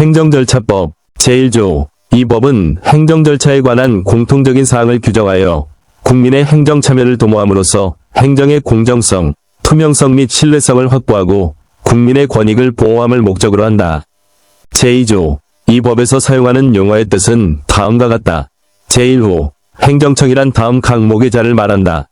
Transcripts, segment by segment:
행정절차법 제1조. 이 법은 행정절차에 관한 공통적인 사항을 규정하여 국민의 행정 참여를 도모함으로써 행정의 공정성, 투명성 및 신뢰성을 확보하고 국민의 권익을 보호함을 목적으로 한다. 제2조. 이 법에서 사용하는 용어의 뜻은 다음과 같다. 제1호. 행정청이란 다음 각목의 자를 말한다.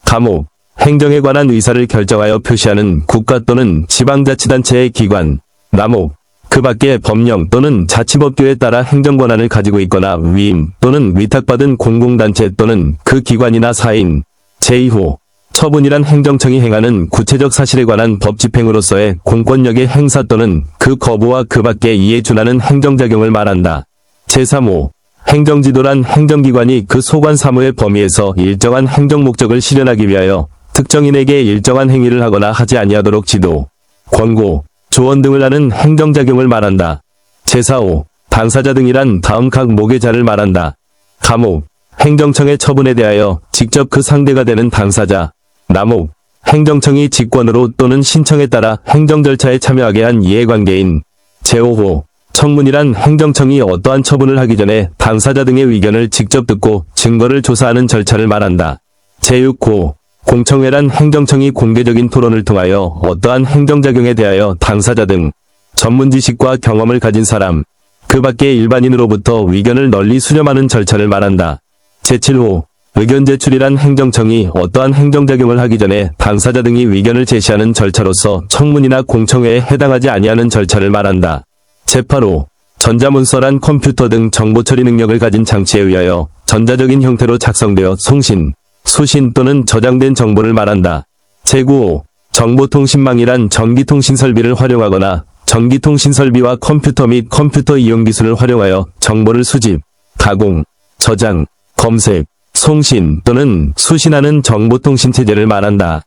가목. 행정에 관한 의사를 결정하여 표시하는 국가 또는 지방자치단체의 기관. 나목. 그 밖에 법령 또는 자치법규에 따라 행정권한을 가지고 있거나 위임 또는 위탁받은 공공단체 또는 그 기관이나 사인. 제2호. 처분이란 행정청이 행하는 구체적 사실에 관한 법 집행으로서의 공권력의 행사 또는 그 거부와 그 밖에 이에 준하는 행정작용을 말한다. 제3호. 행정지도란 행정기관이 그 소관 사무의 범위에서 일정한 행정 목적을 실현하기 위하여 특정인에게 일정한 행위를 하거나 하지 아니하도록 지도, 권고, 조언 등을 하는 행정작용을 말한다. 제4호. 당사자 등이란 다음 각목의 자를 말한다. 가목. 행정청의 처분에 대하여 직접 그 상대가 되는 당사자. 나목. 행정청이 직권으로 또는 신청에 따라 행정절차에 참여하게 한 이해관계인. 제5호. 청문이란 행정청이 어떠한 처분을 하기 전에 당사자 등의 의견을 직접 듣고 증거를 조사하는 절차를 말한다. 제6호. 공청회란 행정청이 공개적인 토론을 통하여 어떠한 행정작용에 대하여 당사자 등 전문 지식과 경험을 가진 사람, 그 밖의 일반인으로부터 의견을 널리 수렴하는 절차를 말한다. 제7호. 의견 제출이란 행정청이 어떠한 행정작용을 하기 전에 당사자 등이 의견을 제시하는 절차로서 청문이나 공청회에 해당하지 아니하는 절차를 말한다. 제8호. 전자문서란 컴퓨터 등 정보처리 능력을 가진 장치에 의하여 전자적인 형태로 작성되어 송신, 수신 또는 저장된 정보를 말한다. 제9호. 정보통신망이란 전기통신설비를 활용하거나 전기통신설비와 컴퓨터 및 컴퓨터 이용기술을 활용하여 정보를 수집, 가공, 저장, 검색, 송신 또는 수신하는 정보통신체제를 말한다.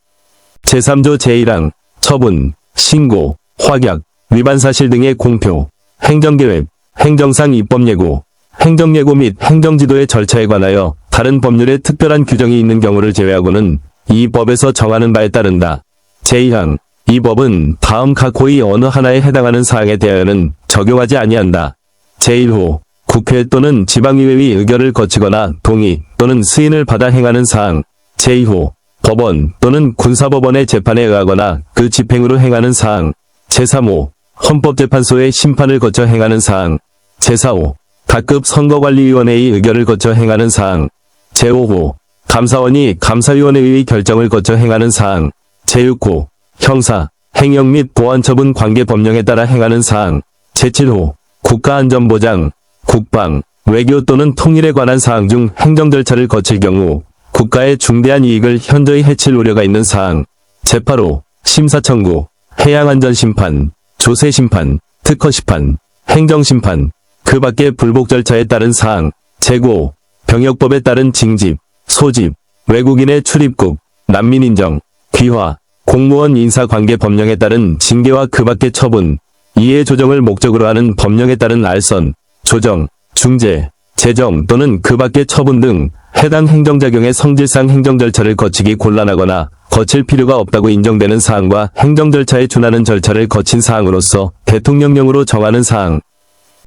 제3조 제1항. 처분, 신고, 확약, 위반사실 등의 공표, 행정계획, 행정상 입법예고, 행정예고 및 행정지도의 절차에 관하여 다른 법률에 특별한 규정이 있는 경우를 제외하고는 이 법에서 정하는 바에 따른다. 제2항. 이 법은 다음 각 호의 어느 하나에 해당하는 사항에 대하여는 적용하지 아니한다. 제1호. 국회 또는 지방의회의 의결을 거치거나 동의 또는 승인을 받아 행하는 사항. 제2호. 법원 또는 군사법원의 재판에 의하거나 그 집행으로 행하는 사항. 제3호. 헌법재판소의 심판을 거쳐 행하는 사항. 제4호. 각급 선거관리위원회의 의결을 거쳐 행하는 사항. 제5호. 감사원이 감사위원회의 결정을 거쳐 행하는 사항. 제6호. 형사, 행영 및 보안처분 관계 법령에 따라 행하는 사항. 제7호. 국가안전보장, 국방, 외교 또는 통일에 관한 사항 중 행정절차를 거칠 경우 국가의 중대한 이익을 현저히 해칠 우려가 있는 사항. 제8호. 심사청구, 해양안전심판, 조세심판, 특허심판, 행정심판, 그 밖의 불복 절차에 따른 사항. 제9호. 병역법에 따른 징집, 소집, 외국인의 출입국, 난민인정, 귀화, 공무원 인사관계 법령에 따른 징계와 그 밖의 처분, 이해 조정을 목적으로 하는 법령에 따른 알선, 조정, 중재, 제정 또는 그 밖의 처분 등 해당 행정작용의 성질상 행정절차를 거치기 곤란하거나 거칠 필요가 없다고 인정되는 사항과 행정절차에 준하는 절차를 거친 사항으로서 대통령령으로 정하는 사항.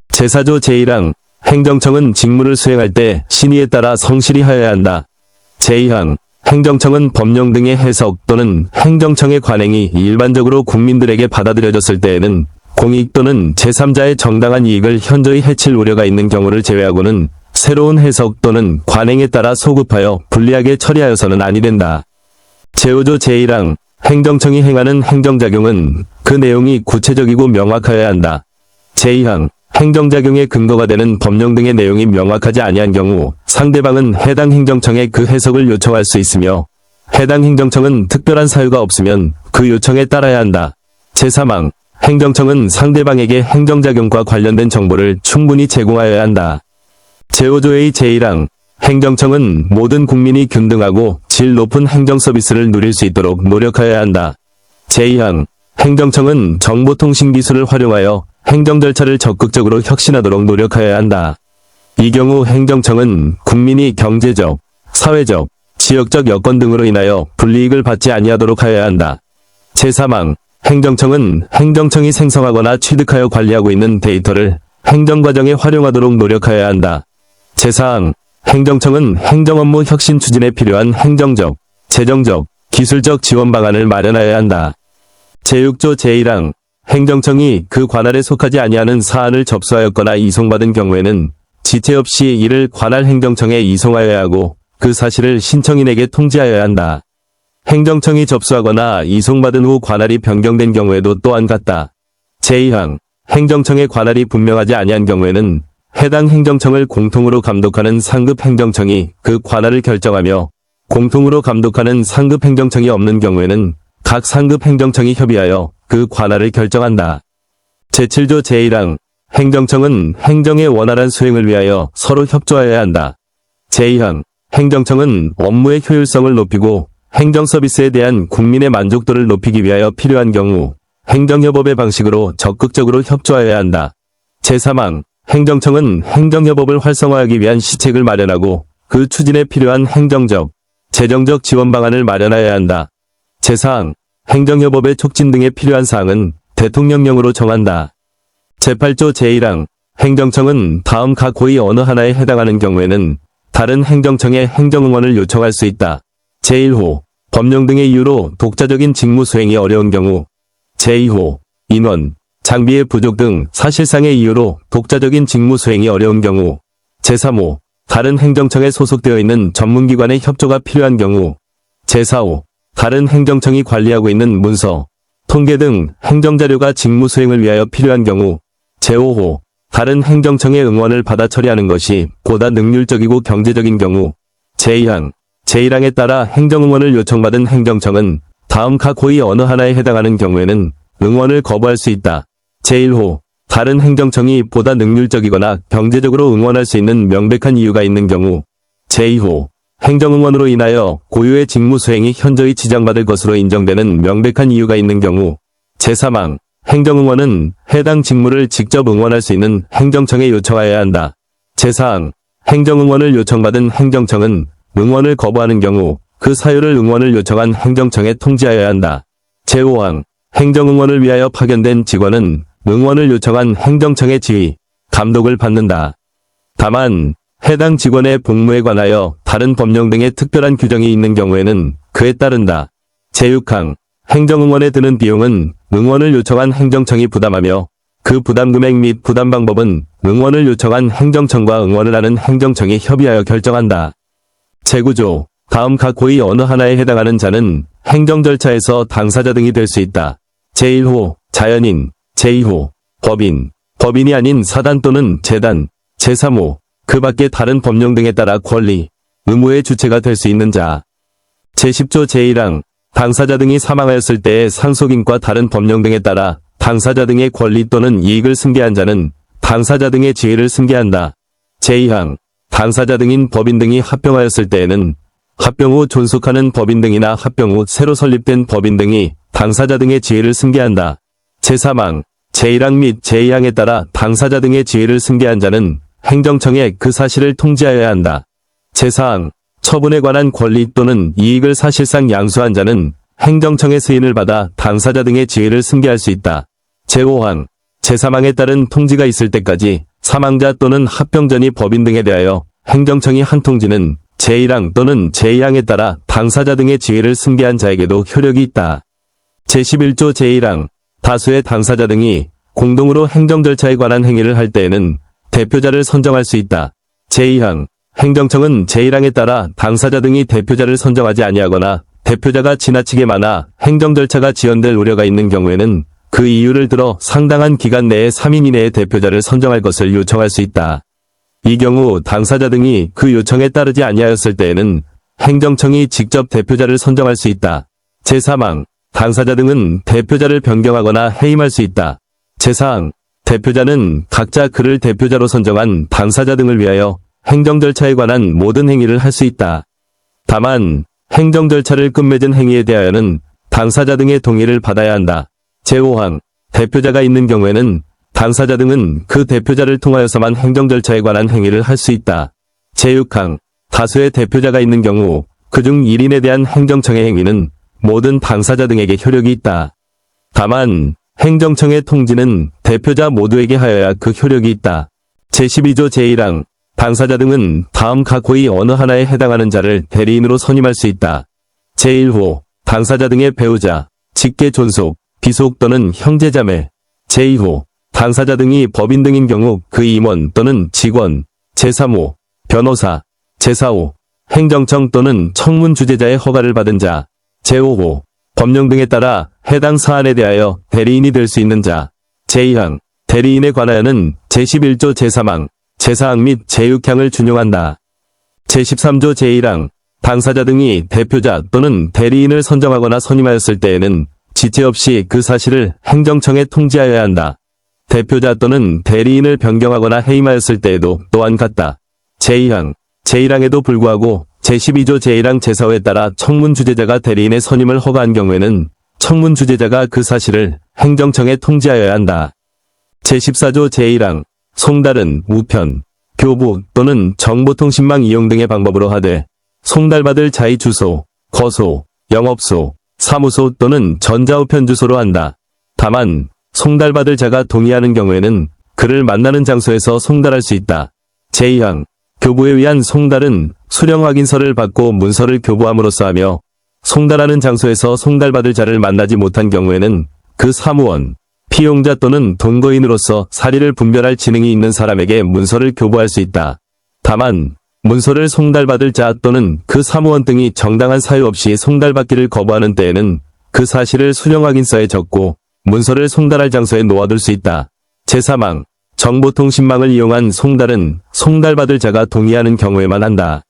제4조 제1항. 행정청은 직무를 수행할 때 신의에 따라 성실히 하여야 한다. 제2항. 행정청은 법령 등의 해석 또는 행정청의 관행이 일반적으로 국민들에게 받아들여졌을 때에는 공익 또는 제3자의 정당한 이익을 현저히 해칠 우려가 있는 경우를 제외하고는 새로운 해석 또는 관행에 따라 소급하여 불리하게 처리하여서는 아니 된다. 제5조 제1항. 행정청이 행하는 행정작용은 그 내용이 구체적이고 명확하여야 한다. 제2항. 행정작용의 근거가 되는 법령 등의 내용이 명확하지 아니한 경우 상대방은 해당 행정청에 그 해석을 요청할 수 있으며 해당 행정청은 특별한 사유가 없으면 그 요청에 따라야 한다. 제3항. 행정청은 상대방에게 행정작용과 관련된 정보를 충분히 제공하여야 한다. 제5조의 제1항. 행정청은 모든 국민이 균등하고 질 높은 행정 서비스를 누릴 수 있도록 노력하여야 한다. 제2항. 행정청은 정보통신기술을 활용하여 행정절차를 적극적으로 혁신하도록 노력하여야 한다. 이 경우 행정청은 국민이 경제적, 사회적, 지역적 여건 등으로 인하여 불이익을 받지 아니하도록 하여야 한다. 제3항. 행정청은 행정청이 생성하거나 취득하여 관리하고 있는 데이터를 행정과정에 활용하도록 노력하여야 한다. 제4항, 행정청은 행정업무 혁신 추진에 필요한 행정적, 재정적, 기술적 지원 방안을 마련하여야 한다. 제6조 제1항, 행정청이 그 관할에 속하지 아니하는 사안을 접수하였거나 이송받은 경우에는 지체 없이 이를 관할 행정청에 이송하여야 하고 그 사실을 신청인에게 통지하여야 한다. 행정청이 접수하거나 이송받은 후 관할이 변경된 경우에도 또한 같다. 제2항, 행정청의 관할이 분명하지 아니한 경우에는 해당 행정청을 공통으로 감독하는 상급 행정청이 그 관할을 결정하며 공통으로 감독하는 상급 행정청이 없는 경우에는 각 상급 행정청이 협의하여 그 관할을 결정한다. 제7조 제1항, 행정청은 행정의 원활한 수행을 위하여 서로 협조하여야 한다. 제2항, 행정청은 업무의 효율성을 높이고 행정 서비스에 대한 국민의 만족도를 높이기 위하여 필요한 경우 행정협업의 방식으로 적극적으로 협조하여야 한다. 제3항, 행정청은 행정협업을 활성화하기 위한 시책을 마련하고 그 추진에 필요한 행정적, 재정적 지원 방안을 마련하여야 한다. 제4항, 행정협업의 촉진 등에 필요한 사항은 대통령령으로 정한다. 제8조 제1항, 행정청은 다음 각 고의 어느 하나에 해당하는 경우에는 다른 행정청에 행정응원을 요청할 수 있다. 제1호, 법령 등의 이유로 독자적인 직무 수행이 어려운 경우. 제2호, 인원, 장비의 부족 등 사실상의 이유로 독자적인 직무 수행이 어려운 경우. 제3호, 다른 행정청에 소속되어 있는 전문기관의 협조가 필요한 경우. 제4호, 다른 행정청이 관리하고 있는 문서, 통계 등 행정자료가 직무 수행을 위하여 필요한 경우. 제5호, 다른 행정청의 응원을 받아 처리하는 것이 보다 능률적이고 경제적인 경우. 제2항, 제1항에 따라 행정응원을 요청받은 행정청은 다음 각 고의 어느 하나에 해당하는 경우에는 응원을 거부할 수 있다. 제1호, 다른 행정청이 보다 능률적이거나 경제적으로 응원할 수 있는 명백한 이유가 있는 경우. 제2호, 행정응원으로 인하여 고유의 직무 수행이 현저히 지장받을 것으로 인정되는 명백한 이유가 있는 경우. 제3항, 행정응원은 해당 직무를 직접 응원할 수 있는 행정청에 요청하여야 한다. 제4항, 행정응원을 요청받은 행정청은 응원을 거부하는 경우 그 사유를 응원을 요청한 행정청에 통지하여야 한다. 제5항, 행정응원을 위하여 파견된 직원은 응원을 요청한 행정청의 지휘, 감독을 받는다. 다만 해당 직원의 복무에 관하여 다른 법령 등의 특별한 규정이 있는 경우에는 그에 따른다. 제6항, 행정응원에 드는 비용은 응원을 요청한 행정청이 부담하며 그 부담 금액 및 부담 방법은 응원을 요청한 행정청과 응원을 하는 행정청이 협의하여 결정한다. 제9조, 다음 각 고의 어느 하나에 해당하는 자는 행정 절차에서 당사자 등이 될 수 있다. 제1호, 자연인, 제2호, 법인, 법인이 아닌 사단 또는 재단, 제3호, 그 밖의 다른 법령 등에 따라 권리, 의무의 주체가 될 수 있는 자. 제10조 제1항, 당사자 등이 사망하였을 때의 상속인과 다른 법령 등에 따라 당사자 등의 권리 또는 이익을 승계한 자는 당사자 등의 지위를 승계한다. 제2항, 당사자 등인 법인 등이 합병하였을 때에는 합병 후 존속하는 법인 등이나 합병 후 새로 설립된 법인 등이 당사자 등의 지위를 승계한다. 제3항, 제1항 및 제2항에 따라 당사자 등의 지위를 승계한 자는 행정청에 그 사실을 통지하여야 한다. 제4항, 처분에 관한 권리 또는 이익을 사실상 양수한 자는 행정청의 승인을 받아 당사자 등의 지위를 승계할 수 있다. 제5항, 제3항에 따른 통지가 있을 때까지 사망자 또는 합병 전이 법인 등에 대하여 행정청이 한 통지는 제1항 또는 제2항에 따라 당사자 등의 지위를 승계한 자에게도 효력이 있다. 제11조 제1항, 다수의 당사자 등이 공동으로 행정 절차에 관한 행위를 할 때에는 대표자를 선정할 수 있다. 제2항, 행정청은 제1항에 따라 당사자 등이 대표자를 선정하지 아니하거나 대표자가 지나치게 많아 행정 절차가 지연될 우려가 있는 경우에는 그 이유를 들어 상당한 기간 내에 3인 이내의 대표자를 선정할 것을 요청할 수 있다. 이 경우 당사자 등이 그 요청에 따르지 아니하였을 때에는 행정청이 직접 대표자를 선정할 수 있다. 제3항, 당사자 등은 대표자를 변경하거나 해임할 수 있다. 제4항, 대표자는 각자 그를 대표자로 선정한 당사자 등을 위하여 행정 절차에 관한 모든 행위를 할 수 있다. 다만 행정 절차를 끝맺은 행위에 대하여는 당사자 등의 동의를 받아야 한다. 제5항, 대표자가 있는 경우에는 당사자 등은 그 대표자를 통하여서만 행정 절차에 관한 행위를 할 수 있다. 제6항, 다수의 대표자가 있는 경우 그중 1인에 대한 행정청의 행위는 모든 당사자 등에게 효력이 있다. 다만 행정청의 통지는 대표자 모두에게 하여야 그 효력이 있다. 제12조 제1항 당사자 등은 다음 각 호의 어느 하나에 해당하는 자를 대리인으로 선임할 수 있다. 제1호 당사자 등의 배우자, 직계 존속, 비속 또는 형제자매. 제2호 당사자 등이 법인 등인 경우 그 임원 또는 직원. 제3호 변호사. 제4호 행정청 또는 청문 주재자의 허가를 받은 자. 제5호 법령 등에 따라 해당 사안에 대하여 대리인이 될 수 있는 자. 제2항 대리인에 관하여는 제11조 제3항, 제4항 및 제6항을 준용한다. 제13조 제1항 당사자 등이 대표자 또는 대리인을 선정하거나 선임하였을 때에는 지체 없이 그 사실을 행정청에 통지하여야 한다. 대표자 또는 대리인을 변경하거나 해임하였을 때에도 또한 같다. 제2항, 제1항에도 불구하고 제12조 제1항 제4호에 따라 청문 주재자가 대리인의 선임을 허가한 경우에는 청문 주재자가 그 사실을 행정청에 통지하여야 한다. 제14조 제1항 송달은 우편, 교부 또는 정보통신망 이용 등의 방법으로 하되 송달받을 자의 주소, 거소, 영업소, 사무소 또는 전자우편 주소로 한다. 다만 송달받을 자가 동의하는 경우에는 그를 만나는 장소에서 송달할 수 있다. 제2항 교부에 의한 송달은 수령 확인서를 받고 문서를 교부함으로써 하며 송달하는 장소에서 송달받을 자를 만나지 못한 경우에는 그 사무원, 피용자 또는 동거인으로서 사리를 분별할 지능이 있는 사람에게 문서를 교부할 수 있다. 다만 문서를 송달받을 자 또는 그 사무원 등이 정당한 사유 없이 송달받기를 거부하는 때에는 그 사실을 수령 확인서에 적고 문서를 송달할 장소에 놓아둘 수 있다. 제3항 정보통신망을 이용한 송달은 송달받을 자가 동의하는 경우에만 한다.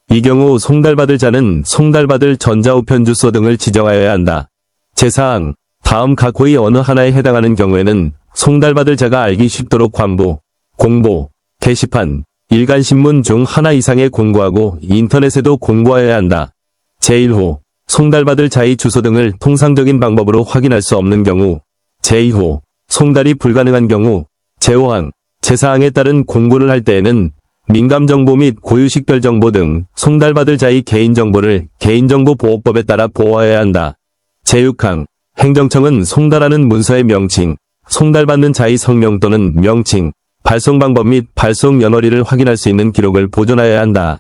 이 경우 송달받을 자는 송달받을 전자우편 주소 등을 지정하여야 한다. 제4항 다음 각 호의 어느 하나에 해당하는 경우에는 송달받을 자가 알기 쉽도록 광고, 공보, 게시판, 일간신문 중 하나 이상에 공고하고 인터넷에도 공고하여야 한다. 제1호 송달받을 자의 주소 등을 통상적인 방법으로 확인할 수 없는 경우. 제2호 송달이 불가능한 경우. 제5항 제4항에 따른 공고를 할 때에는 민감정보 및 고유식별정보 등 송달받을 자의 개인정보를 개인정보보호법에 따라 보호하여야 한다. 제6항 행정청은 송달하는 문서의 명칭, 송달받는 자의 성명 또는 명칭, 발송 방법 및 발송 연월일을 확인할 수 있는 기록을 보존하여야 한다.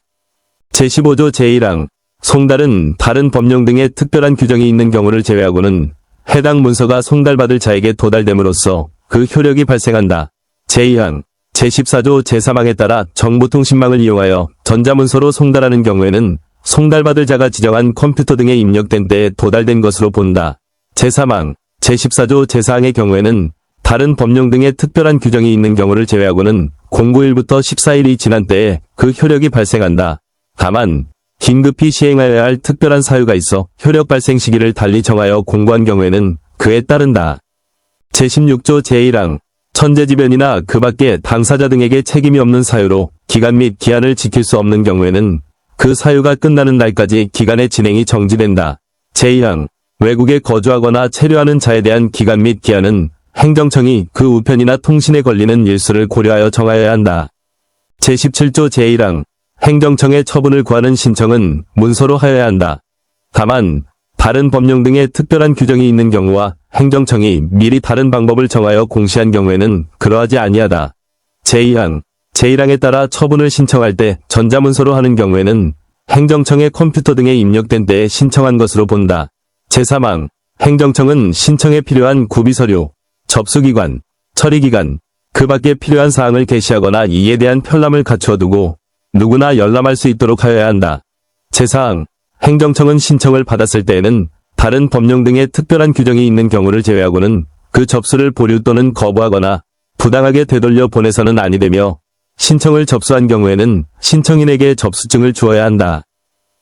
제15조 제1항 송달은 다른 법령 등의 특별한 규정이 있는 경우를 제외하고는 해당 문서가 송달받을 자에게 도달됨으로써 그 효력이 발생한다. 제2항 제14조 제3항에 따라 정보통신망을 이용하여 전자문서로 송달하는 경우에는 송달받을 자가 지정한 컴퓨터 등에 입력된 때에 도달된 것으로 본다. 제3항 제14조 제4항의 경우에는 다른 법령 등의 특별한 규정이 있는 경우를 제외하고는 공고일부터 14일이 지난 때에 그 효력이 발생한다. 다만 긴급히 시행하여야 할 특별한 사유가 있어 효력 발생 시기를 달리 정하여 공고한 경우에는 그에 따른다. 제16조 제1항 천재지변이나 그 밖의 당사자 등에게 책임이 없는 사유로 기간 및 기한을 지킬 수 없는 경우에는 그 사유가 끝나는 날까지 기간의 진행이 정지된다. 제2항 외국에 거주하거나 체류하는 자에 대한 기간 및 기한은 행정청이 그 우편이나 통신에 걸리는 일수를 고려하여 정하여야 한다. 제17조 제1항 행정청의 처분을 구하는 신청은 문서로 하여야 한다. 다만 다른 법령 등의 특별한 규정이 있는 경우와 행정청이 미리 다른 방법을 정하여 공시한 경우에는 그러하지 아니하다. 제2항 제1항에 따라 처분을 신청할 때 전자문서로 하는 경우에는 행정청의 컴퓨터 등에 입력된 때에 신청한 것으로 본다. 제3항 행정청은 신청에 필요한 구비서류, 접수기관, 처리기간, 그 밖에 필요한 사항을 게시하거나 이에 대한 편람을 갖추어 두고 누구나 열람할 수 있도록 하여야 한다. 제4항 행정청은 신청을 받았을 때에는 다른 법령 등의 특별한 규정이 있는 경우를 제외하고는 그 접수를 보류 또는 거부하거나 부당하게 되돌려 보내서는 아니 되며 신청을 접수한 경우에는 신청인에게 접수증을 주어야 한다.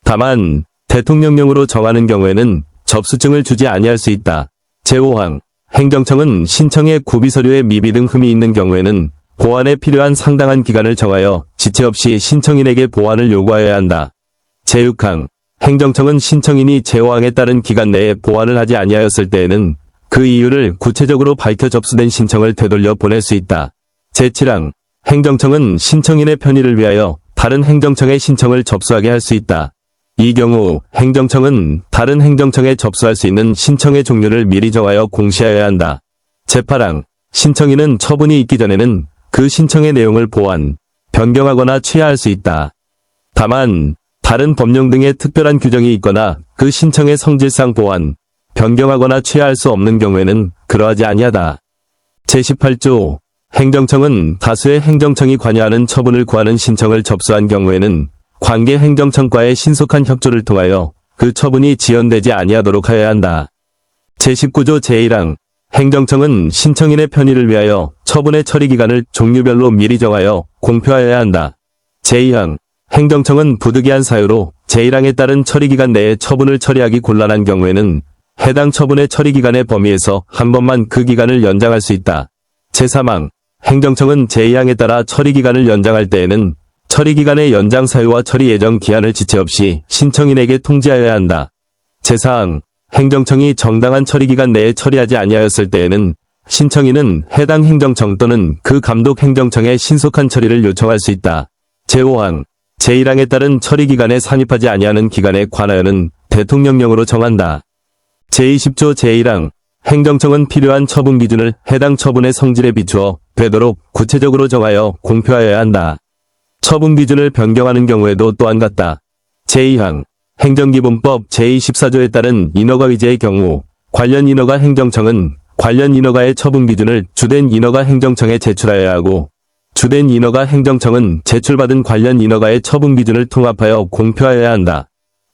다만 대통령령으로 정하는 경우에는 접수증을 주지 아니할 수 있다. 제5항 행정청은 신청의 구비서류에 미비 등 흠이 있는 경우에는 보완에 필요한 상당한 기간을 정하여 지체 없이 신청인에게 보완을 요구하여야 한다. 제6항 행정청은 신청인이 제5항에 따른 기간 내에 보완을 하지 아니하였을 때에는 그 이유를 구체적으로 밝혀 접수된 신청을 되돌려 보낼 수 있다. 제7항 행정청은 신청인의 편의를 위하여 다른 행정청의 신청을 접수하게 할 수 있다. 이 경우 행정청은 다른 행정청에 접수할 수 있는 신청의 종류를 미리 정하여 공시하여야 한다. 제8항 신청인은 처분이 있기 전에는 그 신청의 내용을 보완, 변경하거나 취하할 수 있다. 다만 다른 법령 등의 특별한 규정이 있거나 그 신청의 성질상 보완, 변경하거나 취하할 수 없는 경우에는 그러하지 아니하다. 제18조 행정청은 다수의 행정청이 관여하는 처분을 구하는 신청을 접수한 경우에는 관계 행정청과의 신속한 협조를 통하여 그 처분이 지연되지 아니하도록 하여야 한다. 제19조 제1항 행정청은 신청인의 편의를 위하여 처분의 처리 기간을 종류별로 미리 정하여 공표하여야 한다. 제2항 행정청은 부득이한 사유로 제1항에 따른 처리기간 내에 처분을 처리하기 곤란한 경우에는 해당 처분의 처리기간의 범위에서 한 번만 그 기간을 연장할 수 있다. 제3항 행정청은 제2항에 따라 처리기간을 연장할 때에는 처리기간의 연장 사유와 처리 예정 기한을 지체 없이 신청인에게 통지하여야 한다. 제4항 행정청이 정당한 처리기간 내에 처리하지 아니하였을 때에는 신청인은 해당 행정청 또는 그 감독 행정청에 신속한 처리를 요청할 수 있다. 제5항 제1항에 따른 처리기간에 산입하지 아니하는 기간에 관하여는 대통령령으로 정한다. 제20조 제1항 행정청은 필요한 처분 기준을 해당 처분의 성질에 비추어 되도록 구체적으로 정하여 공표하여야 한다. 처분 기준을 변경하는 경우에도 또한 같다. 제2항 행정기본법 제24조에 따른 인허가 위제의 경우 관련 인허가 행정청은 관련 인허가의 처분 기준을 주된 인허가 행정청에 제출하여야 하고 주된 인허가 행정청은 제출받은 관련 인허가의 처분 기준을 통합하여 공표하여야 한다.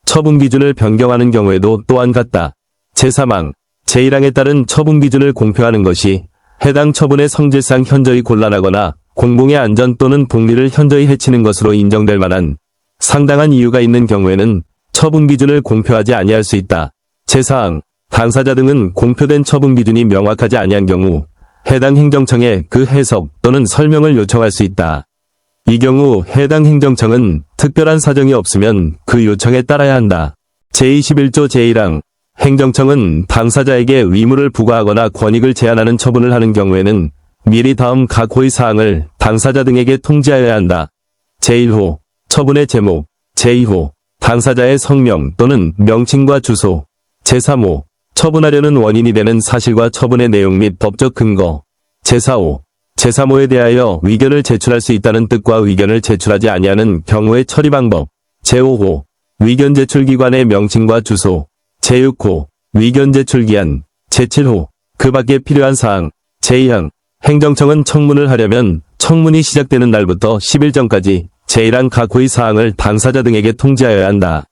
처분 기준을 변경하는 경우에도 또한 같다. 제3항 제1항에 따른 처분 기준을 공표하는 것이 해당 처분의 성질상 현저히 곤란하거나 공공의 안전 또는 복리를 현저히 해치는 것으로 인정될 만한 상당한 이유가 있는 경우에는 처분 기준을 공표하지 아니할 수 있다. 제4항 당사자 등은 공표된 처분 기준이 명확하지 아니한 경우 해당 행정청에 그 해석 또는 설명을 요청할 수 있다. 이 경우 해당 행정청은 특별한 사정이 없으면 그 요청에 따라야 한다. 제21조 제1항 행정청은 당사자에게 의무를 부과하거나 권익을 제한하는 처분을 하는 경우에는 미리 다음 각 호의 사항을 당사자 등에게 통지하여야 한다. 제1호 처분의 제목, 제2호 당사자의 성명 또는 명칭과 주소, 제3호 처분하려는 원인이 되는 사실과 처분의 내용 및 법적 근거, 제4호 제3호에 대하여 의견을 제출할 수 있다는 뜻과 의견을 제출하지 아니하는 경우의 처리 방법, 제5호 의견 제출 기관의 명칭과 주소, 제6호 의견 제출 기한, 제7호 그 밖에 필요한 사항, 제2항 행정청은 청문을 하려면 청문이 시작되는 날부터 10일 전까지 제1항 각 호의 사항을 당사자 등에게 통지하여야 한다.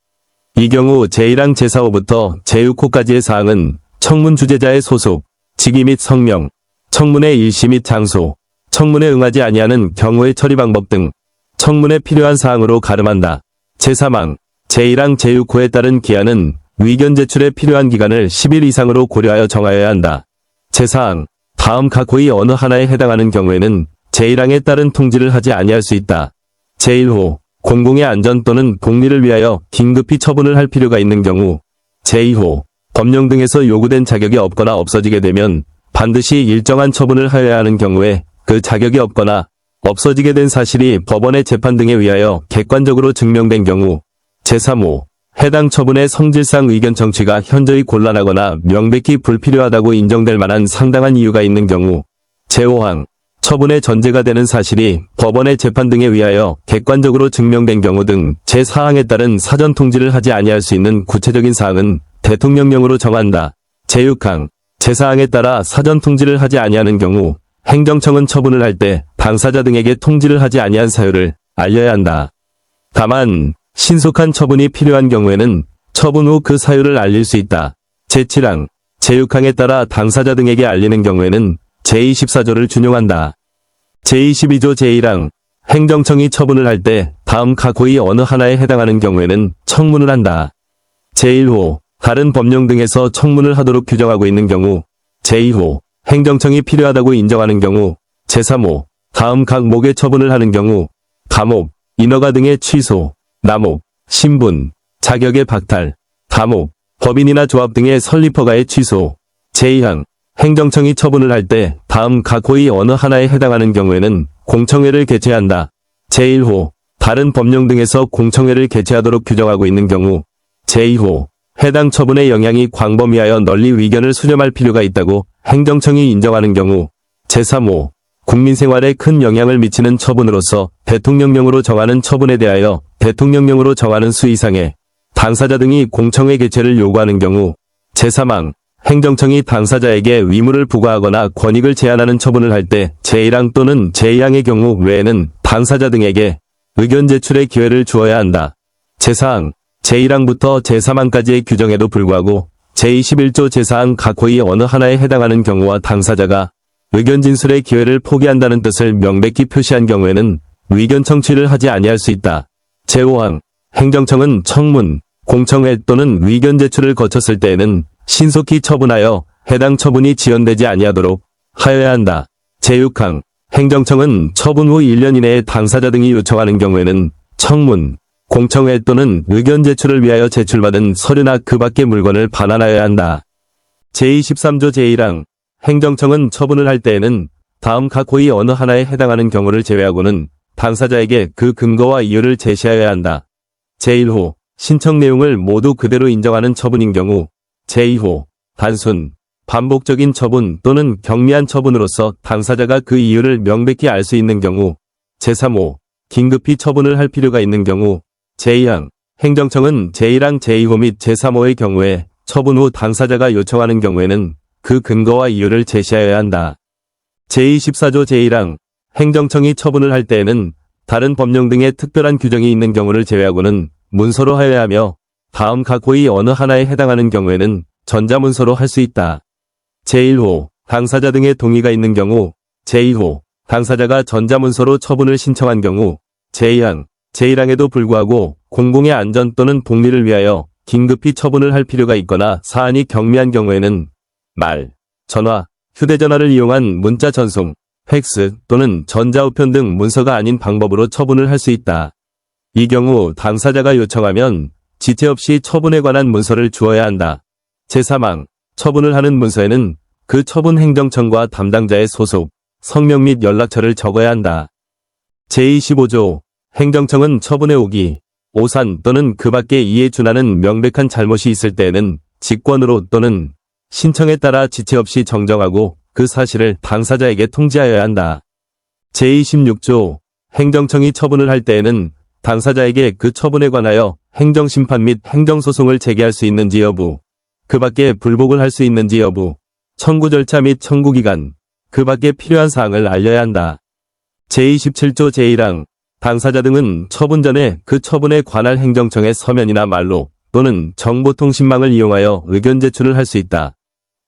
이 경우 제1항 제4호부터 제6호까지의 사항은 청문 주재자의 소속, 직위 및 성명, 청문의 일시 및 장소, 청문에 응하지 아니하는 경우의 처리 방법 등 청문에 필요한 사항으로 가름한다. 제3항 제1항 제6호에 따른 기한은 의견 제출에 필요한 기간을 10일 이상으로 고려하여 정하여야 한다. 제4항 다음 각 호의 어느 하나에 해당하는 경우에는 제1항에 따른 통지를 하지 아니할 수 있다. 제1호 공공의 안전 또는 복리를 위하여 긴급히 처분을 할 필요가 있는 경우, 제2호 법령 등에서 요구된 자격이 없거나 없어지게 되면 반드시 일정한 처분을 하여야 하는 경우에 그 자격이 없거나 없어지게 된 사실이 법원의 재판 등에 의하여 객관적으로 증명된 경우, 제3호 해당 처분의 성질상 의견 청취가 현저히 곤란하거나 명백히 불필요하다고 인정될 만한 상당한 이유가 있는 경우, 제5항 처분의 전제가 되는 사실이 법원의 재판 등에 의하여 객관적으로 증명된 경우 등 제4항에 따른 사전 통지를 하지 아니할 수 있는 구체적인 사항은 대통령령으로 정한다. 제6항 제4항에 따라 사전 통지를 하지 아니하는 경우 행정청은 처분을 할 때 당사자 등에게 통지를 하지 아니한 사유를 알려야 한다. 다만 신속한 처분이 필요한 경우에는 처분 후 그 사유를 알릴 수 있다. 제7항 제6항에 따라 당사자 등에게 알리는 경우에는 제24조를 준용한다. 제22조 제1항 행정청이 처분을 할 때 다음 각 호의 어느 하나에 해당하는 경우에는 청문을 한다. 제1호 다른 법령 등에서 청문을 하도록 규정하고 있는 경우, 제2호 행정청이 필요하다고 인정하는 경우, 제3호 다음 각 목의 처분을 하는 경우, 감옥, 인허가 등의 취소, 남목, 신분, 자격의 박탈, 감옥, 법인이나 조합 등의 설립허가의 취소, 제2항 행정청이 처분을 할 때 다음 각 호의 어느 하나에 해당하는 경우에는 공청회를 개최한다. 제1호 다른 법령 등에서 공청회를 개최하도록 규정하고 있는 경우, 제2호 해당 처분의 영향이 광범위하여 널리 의견을 수렴할 필요가 있다고 행정청이 인정하는 경우 제3호 국민 생활에 큰 영향을 미치는 처분으로서 대통령령으로 정하는 처분에 대하여 대통령령으로 정하는 수 이상의 당사자 등이 공청회 개최를 요구하는 경우 제3항 행정청이 당사자에게 의무를 부과하거나 권익을 제한하는 처분을 할 때 제1항 또는 제2항의 경우 외에는 당사자 등에게 의견 제출의 기회를 주어야 한다. 제4항 제1항부터 제3항까지의 규정에도 불구하고 제21조 제4항 각 호의 어느 하나에 해당하는 경우와 당사자가 의견 진술의 기회를 포기한다는 뜻을 명백히 표시한 경우에는 의견 청취를 하지 아니할 수 있다. 제5항 행정청은 청문, 공청회 또는 의견 제출을 거쳤을 때에는 신속히 처분하여 해당 처분이 지연되지 아니하도록 하여야 한다. 제6항 행정청은 처분 후 1년 이내에 당사자 등이 요청하는 경우에는 청문, 공청회 또는 의견 제출을 위하여 제출받은 서류나 그 밖의 물건을 반환하여야 한다. 제23조 제1항 행정청은 처분을 할 때에는 다음 각 호의 어느 하나에 해당하는 경우를 제외하고는 당사자에게 그 근거와 이유를 제시하여야 한다. 제1호 신청 내용을 모두 그대로 인정하는 처분인 경우 제2호 단순, 반복적인 처분 또는 경미한 처분으로서 당사자가 그 이유를 명백히 알 수 있는 경우 제3호 긴급히 처분을 할 필요가 있는 경우 제2항 행정청은 제1항 제2호 및 제3호의 경우에 처분 후 당사자가 요청하는 경우에는 그 근거와 이유를 제시하여야 한다. 제24조 제1항 행정청이 처분을 할 때에는 다른 법령 등의 특별한 규정이 있는 경우를 제외하고는 문서로 하여야 하며 다음 각 호의 어느 하나에 해당하는 경우에는 전자문서로 할 수 있다. 제1호 당사자 등의 동의가 있는 경우 제2호 당사자가 전자문서로 처분을 신청한 경우 제2항 제1항에도 불구하고 공공의 안전 또는 복리를 위하여 긴급히 처분을 할 필요가 있거나 사안이 경미한 경우에는 말, 전화, 휴대전화를 이용한 문자 전송, 팩스 또는 전자우편 등 문서가 아닌 방법으로 처분을 할 수 있다. 이 경우 당사자가 요청하면 지체 없이 처분에 관한 문서를 주어야 한다. 제3항 처분을 하는 문서에는 그 처분 행정청과 담당자의 소속, 성명 및 연락처를 적어야 한다. 제25조 행정청은 처분해 오기, 오산 또는 그 밖에 이에 준하는 명백한 잘못이 있을 때에는 직권으로 또는 신청에 따라 지체 없이 정정하고 그 사실을 당사자에게 통지하여야 한다. 제26조 행정청이 처분을 할 때에는 당사자에게 그 처분에 관하여 행정심판 및 행정소송을 제기할 수 있는지 여부, 그 밖에 불복을 할 수 있는지 여부, 청구 절차 및 청구기간, 그 밖에 필요한 사항을 알려야 한다. 제27조 제1항 당사자 등은 처분 전에 그 처분에 관할 행정청의 서면이나 말로 또는 정보통신망을 이용하여 의견 제출을 할 수 있다.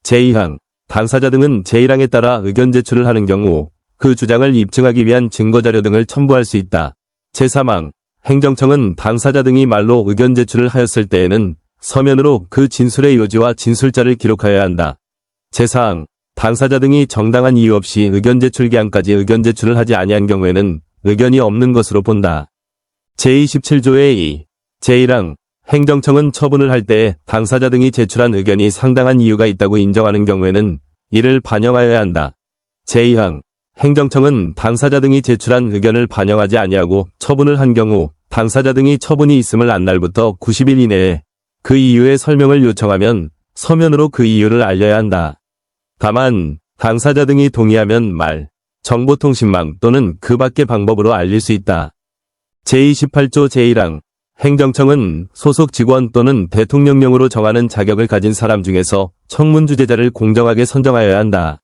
제2항 당사자 등은 제1항에 따라 의견 제출을 하는 경우 그 주장을 입증하기 위한 증거자료 등을 첨부할 수 있다. 제3항 행정청은 당사자 등이 말로 의견 제출을 하였을 때에는 서면으로 그 진술의 요지와 진술자를 기록하여야 한다. 제4항 당사자 등이 정당한 이유 없이 의견 제출 기한까지 의견 제출을 하지 아니한 경우에는 의견이 없는 것으로 본다. 제27조의 2. 제1항 행정청은 처분을 할 때 당사자 등이 제출한 의견이 상당한 이유가 있다고 인정하는 경우에는 이를 반영하여야 한다. 제2항 행정청은 당사자 등이 제출한 의견을 반영하지 아니하고 처분을 한 경우 당사자 등이 처분이 있음을 안 날부터 90일 이내에 그 이유의 설명을 요청하면 서면으로 그 이유를 알려야 한다. 다만 당사자 등이 동의하면 말, 정보통신망 또는 그 밖의 방법으로 알릴 수 있다. 제28조 제1항 행정청은 소속 직원 또는 대통령령으로 정하는 자격을 가진 사람 중에서 청문 주재자를 공정하게 선정하여야 한다.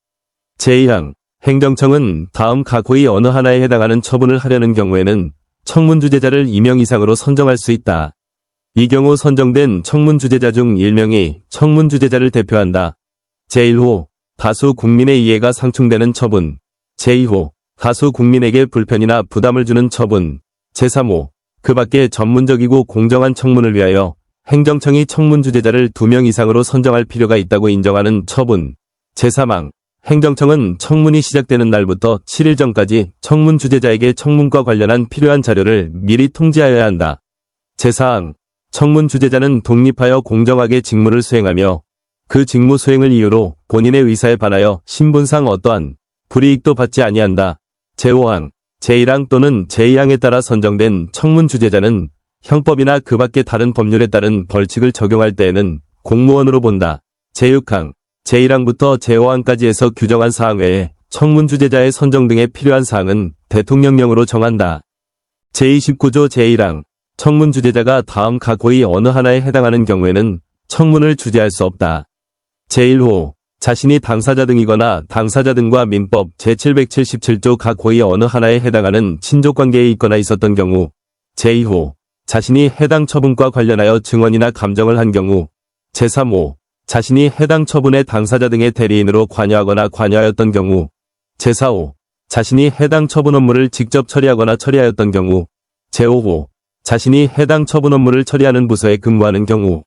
제2항 행정청은 다음 각 호의 어느 하나에 해당하는 처분을 하려는 경우에는 청문 주재자를 2명 이상으로 선정할 수 있다. 이 경우 선정된 청문 주재자 중 1명이 청문 주재자를 대표한다. 제1호 다수 국민의 이해가 상충되는 처분, 제2호 다수 국민에게 불편이나 부담을 주는 처분, 제3호 그 밖에 전문적이고 공정한 청문을 위하여 행정청이 청문 주재자를 2명 이상으로 선정할 필요가 있다고 인정하는 처분, 제3항 행정청은 청문이 시작되는 날부터 7일 전까지 청문 주재자에게 청문과 관련한 필요한 자료를 미리 통지하여야 한다. 제4항 청문 주재자는 독립하여 공정하게 직무를 수행하며 그 직무 수행을 이유로 본인의 의사에 반하여 신분상 어떠한 불이익도 받지 아니한다. 제5항 제1항 또는 제2항에 따라 선정된 청문 주재자는 형법이나 그 밖의 다른 법률에 따른 벌칙을 적용할 때에는 공무원으로 본다. 제6항, 제1항부터 제5항까지 해서 규정한 사항 외에 청문 주재자의 선정 등에 필요한 사항은 대통령령으로 정한다. 제29조 제1항, 청문 주재자가 다음 각 고의 어느 하나에 해당하는 경우에는 청문을 주재할 수 없다. 제1호, 자신이 당사자 등이거나 당사자 등과 민법 제777조 각 고의 어느 하나에 해당하는 친족관계에 있거나 있었던 경우. 제2호, 자신이 해당 처분과 관련하여 증언이나 감정을 한 경우. 제3호, 자신이 해당 처분의 당사자 등의 대리인으로 관여하거나 관여하였던 경우. 제4호, 자신이 해당 처분 업무를 직접 처리하거나 처리하였던 경우. 제5호, 자신이 해당 처분 업무를 처리하는 부서에 근무하는 경우.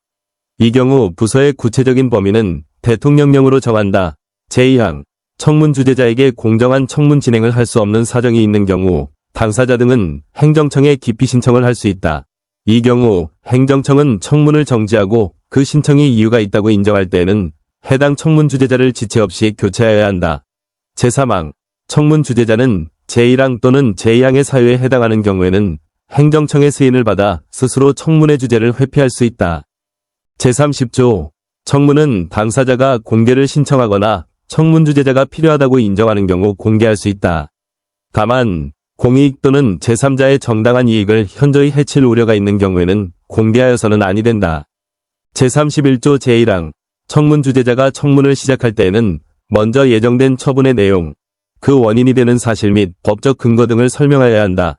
이 경우 부서의 구체적인 범위는 대통령령으로 정한다. 제2항, 청문 주재자에게 공정한 청문 진행을 할 수 없는 사정이 있는 경우 당사자 등은 행정청에 기피 신청을 할 수 있다. 이 경우 행정청은 청문을 정지하고 그 신청이 이유가 있다고 인정할 때에는 해당 청문 주재자를 지체 없이 교체하여야 한다. 제3항, 청문 주재자는 제1항 또는 제2항의 사유에 해당하는 경우에는 행정청의 승인을 받아 스스로 청문의 주재를 회피할 수 있다. 제30조, 청문은 당사자가 공개를 신청하거나 청문 주재자가 필요하다고 인정하는 경우 공개할 수 있다. 다만 공익 또는 제3자의 정당한 이익을 현저히 해칠 우려가 있는 경우에는 공개하여서는 아니 된다. 제31조 제1항, 청문 주재자가 청문을 시작할 때에는 먼저 예정된 처분의 내용, 그 원인이 되는 사실 및 법적 근거 등을 설명하여야 한다.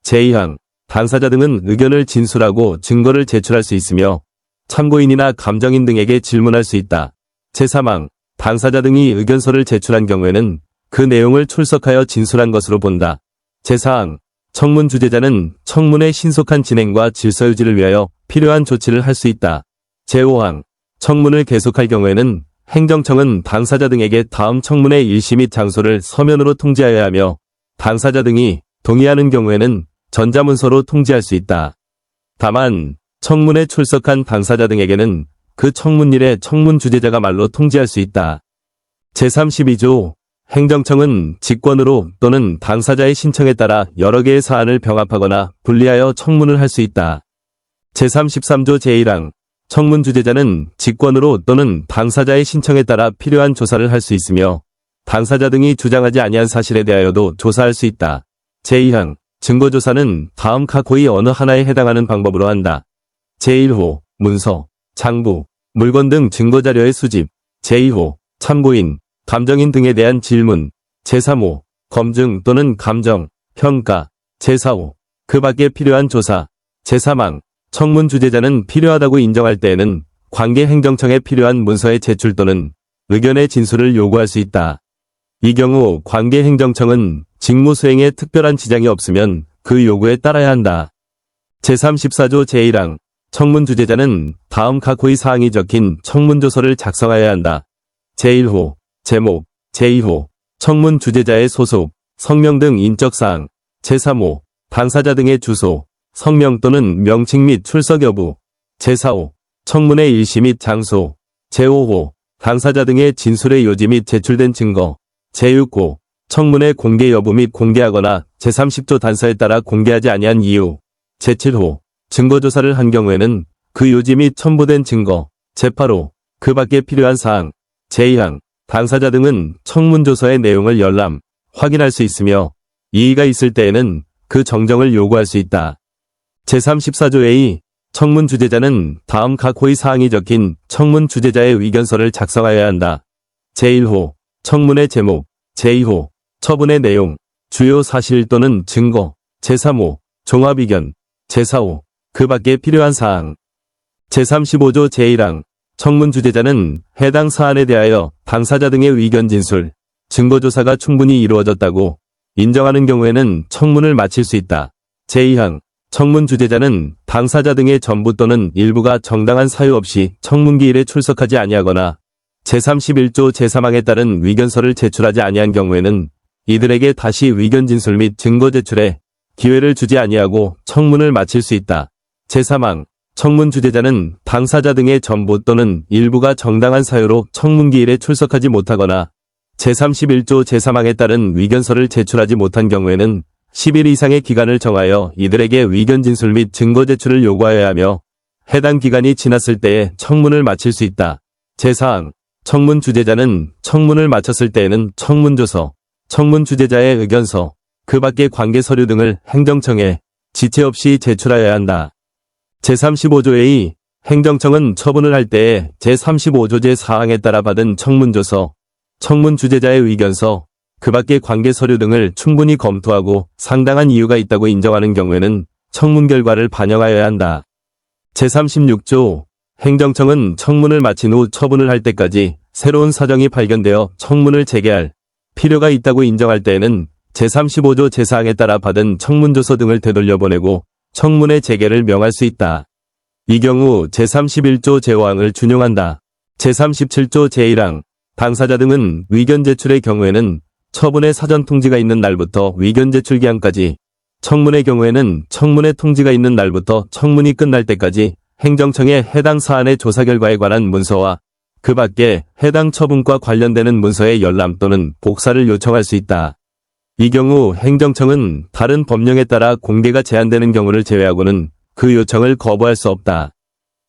제2항, 당사자 등은 의견을 진술하고 증거를 제출할 수 있으며 참고인이나 감정인 등에게 질문할 수 있다. 제3항, 당사자 등이 의견서를 제출한 경우에는 그 내용을 출석하여 진술한 것으로 본다. 제4항, 청문 주재자는 청문의 신속한 진행과 질서 유지를 위하여 필요한 조치를 할 수 있다. 제5항, 청문을 계속할 경우에는 행정청은 당사자 등에게 다음 청문의 일시 및 장소를 서면으로 통지하여야 하며 당사자 등이 동의하는 경우에는 전자문서로 통지할 수 있다. 다만 청문에 출석한 당사자 등에게는 그 청문일에 청문 주재자가 말로 통지할 수 있다. 제32조, 행정청은 직권으로 또는 당사자의 신청에 따라 여러 개의 사안을 병합하거나 분리하여 청문을 할 수 있다. 제33조 제1항, 청문 주재자는 직권으로 또는 당사자의 신청에 따라 필요한 조사를 할 수 있으며 당사자 등이 주장하지 아니한 사실에 대하여도 조사할 수 있다. 제2항, 증거조사는 다음 각 고의 어느 하나에 해당하는 방법으로 한다. 제1호, 문서, 장부, 물건 등 증거자료의 수집. 제2호, 참고인, 감정인 등에 대한 질문. 제3호, 검증 또는 감정, 평가. 제4호, 그 밖에 필요한 조사. 제3항, 청문 주재자는 필요하다고 인정할 때에는 관계 행정청에 필요한 문서의 제출 또는 의견의 진술을 요구할 수 있다. 이 경우 관계 행정청은 직무 수행에 특별한 지장이 없으면 그 요구에 따라야 한다. 제34조 제1항, 청문 주재자는 다음 각 고의 사항이 적힌 청문조서를 작성하여야 한다. 제1호, 제목. 제2호, 청문 주재자의 소속, 성명 등 인적사항. 제3호, 당사자 등의 주소, 성명 또는 명칭 및 출석 여부. 제4호, 청문의 일시 및 장소. 제5호, 당사자 등의 진술의 요지 및 제출된 증거. 제6호, 청문의 공개 여부 및 공개하거나 제30조 단서에 따라 공개하지 아니한 이유. 제7호, 증거조사를 한 경우에는 그 요지 및 첨부된 증거. 제8호, 그 밖에 필요한 사항. 제2항, 당사자 등은 청문조서의 내용을 열람, 확인할 수 있으며 이의가 있을 때에는 그 정정을 요구할 수 있다. 제34조 A, 청문 주재자는 다음 각 고의 사항이 적힌 청문 주재자의 의견서를 작성하여야 한다. 제1호, 청문의 제목. 제2호, 처분의 내용, 주요 사실 또는 증거. 제3호, 종합의견. 제4호, 그 밖에 필요한 사항. 제35조 제1항, 청문 주재자는 해당 사안에 대하여 당사자 등의 의견 진술, 증거조사가 충분히 이루어졌다고 인정하는 경우에는 청문을 마칠 수 있다. 제2항, 청문 주재자는 당사자 등의 전부 또는 일부가 정당한 사유 없이 청문기일에 출석하지 아니하거나 제31조 제3항에 따른 의견서를 제출하지 아니한 경우에는 이들에게 다시 의견 진술 및 증거 제출에 기회를 주지 아니하고 청문을 마칠 수 있다. 제3항, 청문 주재자는 당사자 등의 전부 또는 일부가 정당한 사유로 청문기일에 출석하지 못하거나 제31조 제3항에 따른 의견서를 제출하지 못한 경우에는 10일 이상의 기간을 정하여 이들에게 의견 진술 및 증거 제출을 요구하여야 하며 해당 기간이 지났을 때에 청문을 마칠 수 있다. 제사항 청문 주재자는 청문을 마쳤을 때에는 청문조서, 청문 주재자의 의견서, 그 밖의 관계 서류 등을 행정청에 지체 없이 제출하여야 한다. 제35조의 행정청은 처분을 할 때에 제35조 제4항에 따라 받은 청문조서, 청문 주재자의 의견서, 그 밖의 관계 서류 등을 충분히 검토하고 상당한 이유가 있다고 인정하는 경우에는 청문 결과를 반영하여야 한다. 제36조 행정청은 청문을 마친 후 처분을 할 때까지 새로운 사정이 발견되어 청문을 재개할 필요가 있다고 인정할 때에는 제35조 제4항에 따라 받은 청문조서 등을 되돌려 보내고 청문의 재개를 명할 수 있다. 이 경우 제31조 제5항을 준용한다. 제37조 제1항 당사자 등은 의견 제출의 경우에는 처분의 사전 통지가 있는 날부터 의견 제출 기한까지, 청문의 경우에는 청문의 통지가 있는 날부터 청문이 끝날 때까지 행정청에 해당 사안의 조사 결과에 관한 문서와 그 밖에 해당 처분과 관련되는 문서의 열람 또는 복사를 요청할 수 있다. 이 경우 행정청은 다른 법령에 따라 공개가 제한되는 경우를 제외하고는 그 요청을 거부할 수 없다.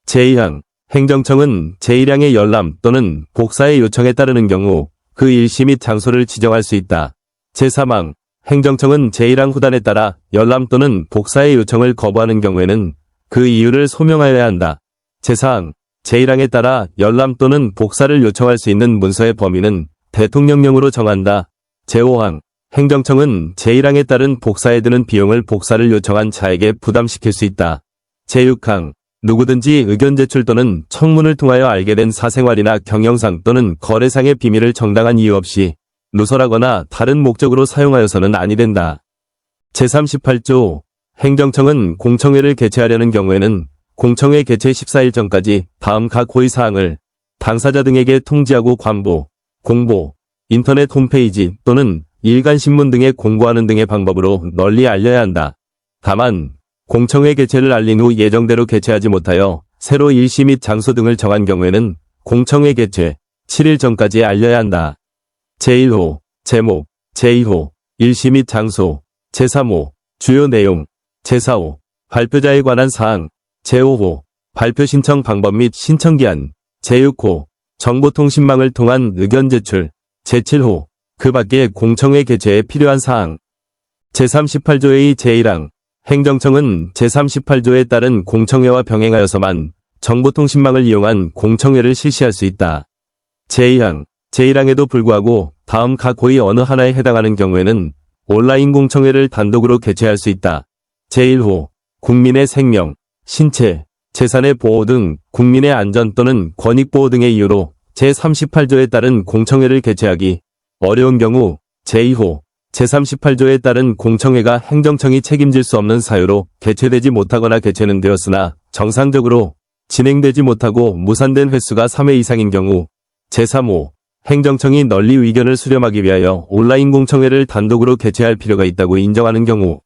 제2항 행정청은 제1항의 열람 또는 복사의 요청에 따르는 경우 그 일시 및 장소를 지정할 수 있다. 제3항 행정청은 제1항 후단에 따라 열람 또는 복사의 요청을 거부하는 경우에는 그 이유를 소명하여야 한다. 제4항 제1항에 따라 열람 또는 복사를 요청할 수 있는 문서의 범위는 대통령령으로 정한다. 제5항 행정청은 제1항에 따른 복사에 드는 비용을 복사를 요청한 자에게 부담시킬 수 있다. 제6항 누구든지 의견 제출 또는 청문을 통하여 알게 된 사생활이나 경영상 또는 거래상의 비밀을 정당한 이유 없이 누설하거나 다른 목적으로 사용하여서는 아니 된다. 제38조 행정청은 공청회를 개최하려는 경우에는 공청회 개최 14일 전까지 다음 각 고의사항을 당사자 등에게 통지하고 광보, 공보, 인터넷 홈페이지 또는 일간신문 등에 공고하는 등의 방법으로 널리 알려야 한다. 다만 공청회 개최를 알린 후 예정대로 개최하지 못하여 새로 일시 및 장소 등을 정한 경우에는 공청회 개최 7일 전까지 알려야 한다. 제1호 제목, 제2호 일시 및 장소, 제3호 주요 내용, 제4호 발표자에 관한 사항, 제5호 발표 신청 방법 및 신청기한, 제6호 정보통신망을 통한 의견 제출, 제7호 그 밖의 공청회 개최에 필요한 사항. 제38조의 제1항 행정청은 제38조에 따른 공청회와 병행하여서만 정보통신망을 이용한 공청회를 실시할 수 있다. 제2항 제1항에도 불구하고 다음 각 고의 어느 하나에 해당하는 경우에는 온라인 공청회를 단독으로 개최할 수 있다. 제1호 국민의 생명, 신체, 재산의 보호 등 국민의 안전 또는 권익보호 등의 이유로 제38조에 따른 공청회를 개최하기 어려운 경우 제2호 제38조에 따른 공청회가 행정청이 책임질 수 없는 사유로 개최되지 못하거나 개최는 되었으나 정상적으로 진행되지 못하고 무산된 횟수가 3회 이상인 경우 제3호 행정청이 널리 의견을 수렴하기 위하여 온라인 공청회를 단독으로 개최할 필요가 있다고 인정하는 경우.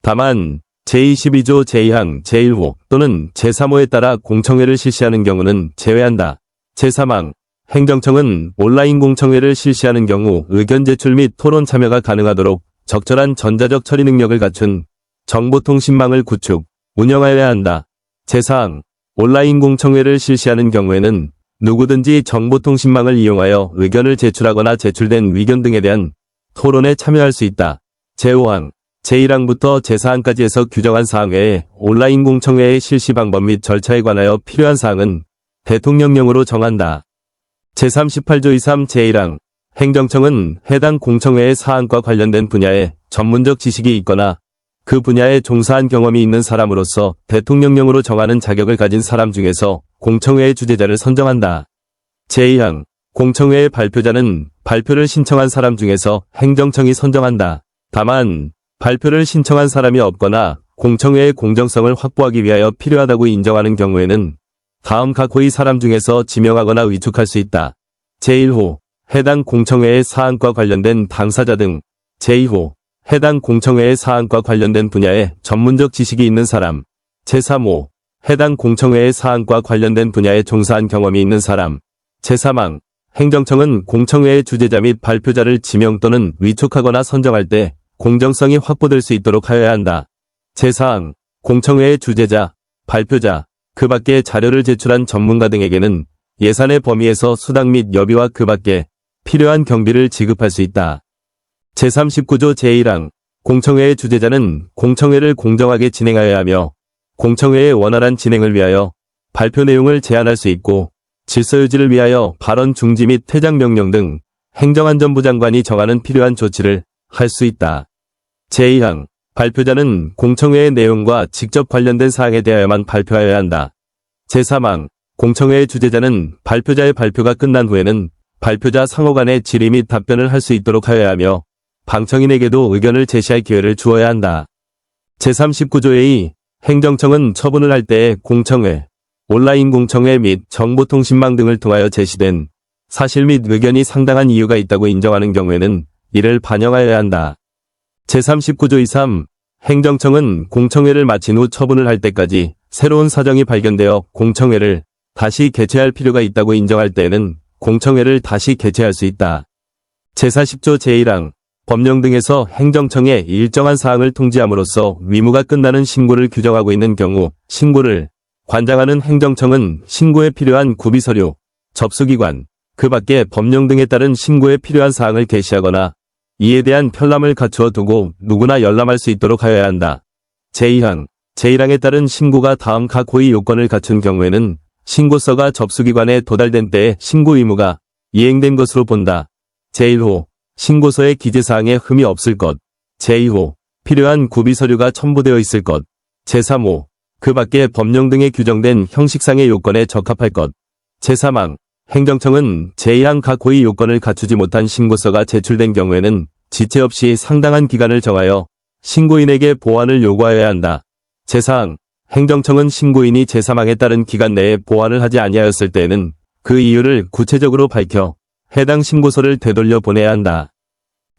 다만 제22조 제2항 제1호 또는 제3호에 따라 공청회를 실시하는 경우는 제외한다. 제3항 행정청은 온라인 공청회를 실시하는 경우 의견 제출 및 토론 참여가 가능하도록 적절한 전자적 처리 능력을 갖춘 정보통신망을 구축, 운영하여야 한다. 제4항 온라인 공청회를 실시하는 경우에는 누구든지 정보통신망을 이용하여 의견을 제출하거나 제출된 의견 등에 대한 토론에 참여할 수 있다. 제5항 제1항부터 제4항까지 해서 규정한 사항 외에 온라인 공청회의 실시 방법 및 절차에 관하여 필요한 사항은 대통령령으로 정한다. 제38조 2.3 제1항 행정청은 해당 공청회의 사안과 관련된 분야에 전문적 지식이 있거나 그 분야에 종사한 경험이 있는 사람으로서 대통령령으로 정하는 자격을 가진 사람 중에서 공청회의 주재자를 선정한다. 제2항 공청회의 발표자는 발표를 신청한 사람 중에서 행정청이 선정한다. 다만 발표를 신청한 사람이 없거나 공청회의 공정성을 확보하기 위하여 필요하다고 인정하는 경우에는 다음 각 고의 사람 중에서 지명하거나 위촉할 수 있다. 제1호 해당 공청회의 사안과 관련된 당사자 등, 제2호 해당 공청회의 사안과 관련된 분야에 전문적 지식이 있는 사람, 제3호 해당 공청회의 사안과 관련된 분야에 종사한 경험이 있는 사람, 제3항 행정청은 공청회의 주재자 및 발표자를 지명 또는 위촉하거나 선정할 때 공정성이 확보될 수 있도록 하여야 한다. 제4항, 공청회의 주재자, 발표자, 그 밖에 자료를 제출한 전문가 등에게는 예산의 범위에서 수당 및 여비와 그 밖에 필요한 경비를 지급할 수 있다. 제39조 제1항, 공청회의 주재자는 공청회를 공정하게 진행하여야 하며 공청회의 원활한 진행을 위하여 발표 내용을 제안할 수 있고 질서 유지를 위하여 발언 중지 및 퇴장 명령 등 행정안전부 장관이 정하는 필요한 조치를 할 수 있다. 제2항, 발표자는 공청회의 내용과 직접 관련된 사항에 대하여만 발표하여야 한다. 제3항, 공청회의 주재자는 발표자의 발표가 끝난 후에는 발표자 상호 간의 질의 및 답변을 할 수 있도록 하여야 하며 방청인에게도 의견을 제시할 기회를 주어야 한다. 제39조 의 행정청은 처분을 할 때에 공청회, 온라인 공청회 및 정보통신망 등을 통하여 제시된 사실 및 의견이 상당한 이유가 있다고 인정하는 경우에는 이를 반영하여야 한다. 제39조 2.3 행정청은 공청회를 마친 후 처분을 할 때까지 새로운 사정이 발견되어 공청회를 다시 개최할 필요가 있다고 인정할 때에는 공청회를 다시 개최할 수 있다. 제40조 제1항 법령 등에서 행정청에 일정한 사항을 통지함으로써 위무가 끝나는 신고를 규정하고 있는 경우 신고를 관장하는 행정청은 신고에 필요한 구비서류, 접수기관, 그 밖에 법령 등에 따른 신고에 필요한 사항을 게시하거나 이에 대한 편람을 갖추어 두고 누구나 열람할 수 있도록 하여야 한다. 제2항, 제1항에 따른 신고가 다음 각 고의 요건을 갖춘 경우에는 신고서가 접수기관에 도달된 때에 신고 의무가 이행된 것으로 본다. 제1호, 신고서의 기재사항에 흠이 없을 것. 제2호, 필요한 구비서류가 첨부되어 있을 것. 제3호, 그 밖에 법령 등에 규정된 형식상의 요건에 적합할 것. 제3항, 행정청은 제2항 각 고의 요건을 갖추지 못한 신고서가 제출된 경우에는 지체 없이 상당한 기간을 정하여 신고인에게 보완을 요구하여야 한다. 제4항, 행정청은 신고인이 제3항에 따른 기간 내에 보완을 하지 아니하였을 때에는 그 이유를 구체적으로 밝혀 해당 신고서를 되돌려 보내야 한다.